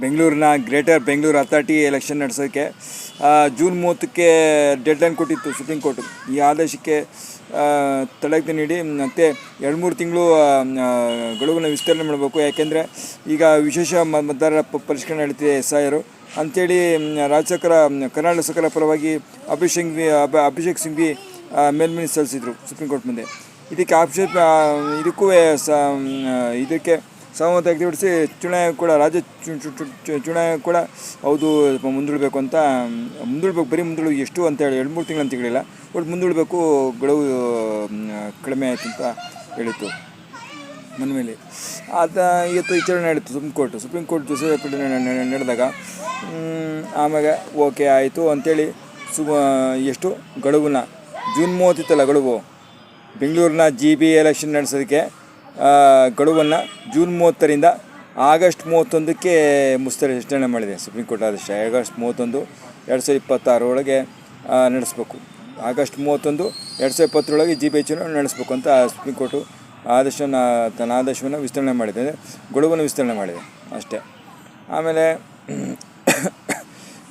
ಬೆಂಗಳೂರಿನ Greater Bengaluru Authority election ನಡೆಸೋಕ್ಕೆ June 30ಕ್ಕೆ ಡೆಡ್ಲೈನ್ ಕೊಟ್ಟಿತ್ತು ಸುಪ್ರೀಂ ಕೋರ್ಟ್. ಈ ಆದೇಶಕ್ಕೆ ತಡೆಯಾಜ್ಞೆ ನೀಡಿ ಮತ್ತೆ 2-3 ತಿಂಗಳು ಗಡುವನ್ನು ವಿಸ್ತರಣೆ ಮಾಡಬೇಕು. ಯಾಕೆಂದರೆ ಈಗ ವಿಶೇಷ ಮತದಾರರ ಪರಿಷ್ಕರಣೆ ನಡೀತಿದೆ SIR ಅಂಥೇಳಿ ಕರ್ನಾಟಕ ಸರ್ಕಾರ ಪರವಾಗಿ ಅಭಿಷೇಕ್ ಸಿಂಘ್ವಿ ಮೇಲ್ಮನವಿ ಸಲ್ಲಿಸಿದರು ಸುಪ್ರೀಂ ಕೋರ್ಟ್ ಮುಂದೆ. ಇದಕ್ಕೆ ಸಹಮತ ವ್ಯಕ್ತಪಡಿಸಿ ಚುನಾವಣೆ ಕೂಡ ರಾಜ್ಯ ಚುನಾವಣೆ ಕೂಡ ಹೌದು ಮುಂದೂಡಬೇಕು ಅಂತ ಬರೀ ಮುಂದೂಡಬೇಕು ಎಷ್ಟು ಅಂತ ಹೇಳಿ 2-3 ತಿಂಗಳು ಅಂತ ಹೇಳಿಲ್ಲ, ಒಟ್ಟು ಮುಂದೂಡಬೇಕು, ಗಡುವು ಕಡಿಮೆ ಆಯಿತು ಅಂತ ಹೇಳಿತ್ತು ಮನವಿಯಲ್ಲಿ. ಇವತ್ತು ವಿಚಾರಣೆ ನಡೀತು ಸುಪ್ರೀಂ ಕೋರ್ಟ್ ಜೊತೆ ನಡೆದಾಗ ಆಮೇಲೆ ಓಕೆ ಆಯಿತು ಅಂಥೇಳಿ ಎಷ್ಟು ಗಡುವನ್ನ ಜೂನ್ 30 ಇತ್ತಲ್ಲ ಗಡುವು, ಬೆಂಗಳೂರಿನ GB ಎಲೆಕ್ಷನ್ ನಡೆಸೋದಕ್ಕೆ ಗಡುವನ್ನು ಜೂನ್ 30ರಿಂದ ಆಗಸ್ಟ್ 31ಕ್ಕೆ ವಿಸ್ತರಣೆ ಮಾಡಿದೆ ಸುಪ್ರೀಂ ಕೋರ್ಟ್ ಆದೇಶ. ಆಗಸ್ಟ್ 31, 2026 ಒಳಗೆ ನಡೆಸಬೇಕು. ಆಗಸ್ಟ್ 31, 2020 GB ಚುನಾವಣೆ ನಡೆಸಬೇಕು ಅಂತ ಸುಪ್ರೀಂ ಕೋರ್ಟು ತನ್ನ ಆದೇಶವನ್ನು ವಿಸ್ತರಣೆ ಮಾಡಿದೆ, ಗಡುವನ್ನು ವಿಸ್ತರಣೆ ಮಾಡಿದೆ ಅಷ್ಟೇ. ಆಮೇಲೆ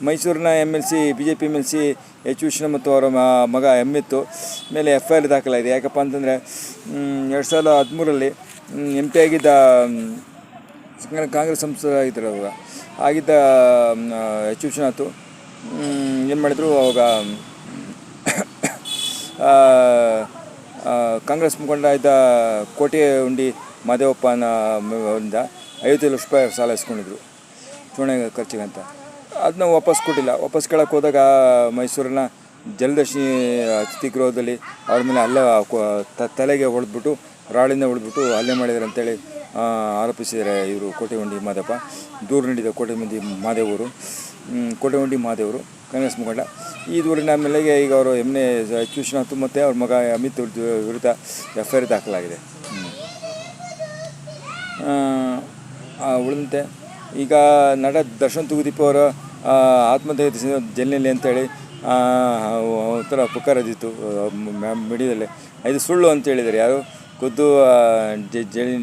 ಮೈಸೂರಿನ MLC BJP MLC H. Vishwanath ಮತ್ತು ಅವರ ಮಗ ಅಮಿತ್ ಮೇಲೆ FIR ದಾಖಲಾಗಿದೆ. ಯಾಕಪ್ಪ ಅಂತಂದರೆ 2013ರಲ್ಲಿ MP ಆಗಿದ್ದ ಕಾಂಗ್ರೆಸ್ ಸಂಸದರಾಗಿದ್ದರು ಆಗಿದ್ದ H. ವಿಶ್ವನಾಥ್ ಏನು ಮಾಡಿದರು, ಅವಾಗ ಕಾಂಗ್ರೆಸ್ ಮುಖಂಡ ಇದ್ದ ಕೋಟೆಹುಂಡಿ ಮಾದೇವಪ್ಪನ ಅವರಿಂದ 50 ಲಕ್ಷ ರೂಪಾಯಿ ಸಾಲ ಇಸ್ಕೊಂಡಿದ್ರು ಚುನಾವಣೆ ಖರ್ಚಿಗಂತ. ಅದನ್ನ ವಾಪಸ್ ಕೊಟ್ಟಿಲ್ಲ. ವಾಪಸ್ ಕೇಳಕ್ಕೆ ಹೋದಾಗ ಮೈಸೂರಿನ ಜಲದರ್ಶಿನಿ ಅತಿಥಿ ಗೃಹದಲ್ಲಿ ಅವ್ರ ಮೇಲೆ ತಲೆಗೆ ಹೊಡೆದ್ಬಿಟ್ಟು ರಾಳಿಂದ ಹೊಡೆದ್ಬಿಟ್ಟು ಹಲ್ಲೆ ಮಾಡಿದ್ದಾರೆ ಅಂತೇಳಿ ಆರೋಪಿಸಿದ್ದಾರೆ ಇವರು ಕೋಟೆಹುಂಡಿ ಮಾದೇವಪ್ಪ. ದೂರು ನೀಡಿದ ಕೋಟೆಹುಂಡಿ ಮಾದೇವರು ಕಾಂಗ್ರೆಸ್ ಮುಖಂಡ. ಈ ದೂರಿನ ಮೇಲೆಗೆ ಈಗ ಅವರು H. ವಿಶ್ವನಾಥ್ ಮತ್ತು ಅವ್ರ ಮಗ ಅಮಿತ್ ವಿರುದ್ಧ FIR ದಾಖಲಾಗಿದೆ. ಉಳಿದಂತೆ ಈಗ ನಟ ದರ್ಶನ್ ತುಗುದೀಪ್ ಅವರ ಆತ್ಮಹತ್ಯೆ ಜೈಲಿನಲ್ಲಿ ಅಂತೇಳಿ ಒಂಥರ ಪುಕಾರದಿತ್ತು ಮೀಡಿಯಾದಲ್ಲಿ. ಇದು ಸುಳ್ಳು ಅಂತ ಹೇಳಿದ್ದಾರೆ ಯಾರು, ಖುದ್ದು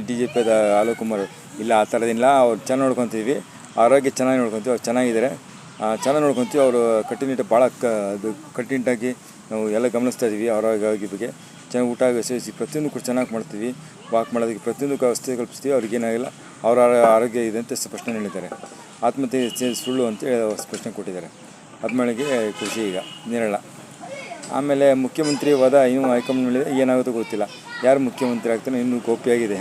DGP ಆಲೋಕ್ ಕುಮಾರ್. ಇಲ್ಲ, ಆ ಥರದಿಲ್ಲ, ಅವ್ರು ಚೆನ್ನಾಗಿ ನೋಡ್ಕೊತೀವಿ, ಆರೋಗ್ಯ ಚೆನ್ನಾಗಿ ನೋಡ್ಕೊತೀವಿ, ಅವ್ರು ಚೆನ್ನಾಗಿದ್ದಾರೆ, ಚೆನ್ನಾಗಿ ನೋಡ್ಕೊತೀವಿ, ಅವರು ಕಟ್ಟುನಿಟ್ಟಾಗಿ ನಾವು ಎಲ್ಲ ಗಮನಿಸ್ತಾ ಇದ್ದೀವಿ. ಆರೋಗ್ಯ ಬಗ್ಗೆ ಚೆನ್ನಾಗಿ ಊಟ ಸೇವಿಸಿ ಪ್ರತಿಯೊಂದು ಕೂಡ ಚೆನ್ನಾಗಿ ಮಾಡ್ತೀವಿ, ವಾಕ್ ಮಾಡೋದಕ್ಕೆ ಪ್ರತಿಯೊಂದು ವ್ಯವಸ್ಥೆ ಕಲ್ಪಿಸ್ತೀವಿ, ಅವ್ರಿಗೇನಾಗಿಲ್ಲ, ಅವರ ಆರೋಗ್ಯ ಇದೆ ಅಂತ ಸ್ಪಷ್ಟನೆ ಹೇಳಿದ್ದಾರೆ. ಆತ್ಮಹತ್ಯೆ ಸುಳ್ಳು ಅಂತ ಸ್ಪಷ್ಟನೆ ಕೊಟ್ಟಿದ್ದಾರೆ. ಆತ್ಮಹತ್ಯೆಗೆ ಖುಷಿ ಈಗ ನಿರಳ. ಆಮೇಲೆ ಮುಖ್ಯಮಂತ್ರಿ ವಾದ ಇನ್ನೂ ಹೈಕಮಾಂಡ್ ಹೇಳಿದೆ, ಏನಾಗುತ್ತೋ ಗೊತ್ತಿಲ್ಲ, ಯಾರು ಮುಖ್ಯಮಂತ್ರಿ ಆಗ್ತಾನೆ ಇನ್ನೂ ಗೋಪ್ಯಾಗಿದೆ.